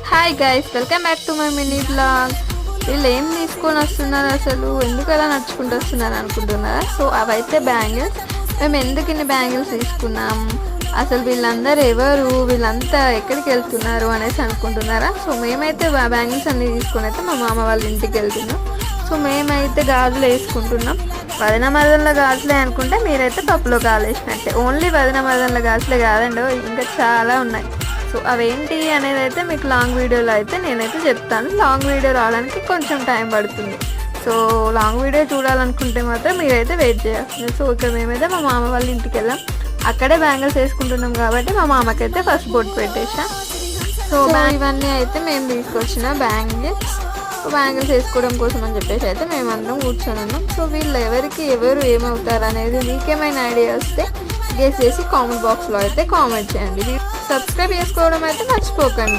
Hi guys, welcome back to my mini blog. వీళ్ళు ఏం తీసుకొని వస్తున్నారు, అసలు ఎందుకు అలా నడుచుకుంటూ వస్తున్నారు అనుకుంటున్నారా? సో అవైతే బ్యాంగిల్స్. మేము ఎందుకు ఇన్ని బ్యాంగిల్స్ తీసుకున్నాం, అసలు వీళ్ళందరూ ఎవరు, వీళ్ళంతా ఎక్కడికి వెళ్తున్నారు అనేసి అనుకుంటున్నారా? సో మేమైతే బ్యాంగిల్స్ అన్నీ తీసుకొని అయితే మా మామ వాళ్ళ ఇంటికి వెళ్తున్నాం. సో మేమైతే గాజులు వేసుకుంటున్నాం. వదిన మదనల గాజులే అనుకుంటే మీరైతే పప్పులో కాలేసినట్టే. ఓన్లీ వదిన మదనల గాజులే కాదండి, ఇంకా చాలా ఉన్నాయి. సో అవేంటి అనేది అయితే మీకు లాంగ్ వీడియోలో అయితే నేనైతే చెప్తాను. లాంగ్ వీడియో రావడానికి కొంచెం టైం పడుతుంది. సో లాంగ్ వీడియో చూడాలనుకుంటే మాత్రం మీరైతే వెయిట్ చేయాల్సింది. సో ఇక్కడ మేమైతే మా మామ వాళ్ళ ఇంటికి వెళ్ళాం. అక్కడే బ్యాంగిల్స్ వేసుకుంటున్నాం కాబట్టి మా మామకైతే ఫస్ట్ బొట్టు పెట్టేసాం. సో ఇవన్నీ అయితే మేము తీసుకొచ్చిన బ్యాంగిల్స్ వేసుకోవడం కోసం అని చెప్పేసి అయితే మేమందరం కూర్చొని ఉన్నాం. సో వీళ్ళు ఎవరు ఏమవుతారు అనేది మీకేమైనా ఐడియా వస్తే గెస్ చేసి కామెంట్ బాక్స్లో అయితే కామెంట్ చేయండి. సబ్స్క్రైబ్ చేసుకోవడం అయితే మర్చిపోకండి.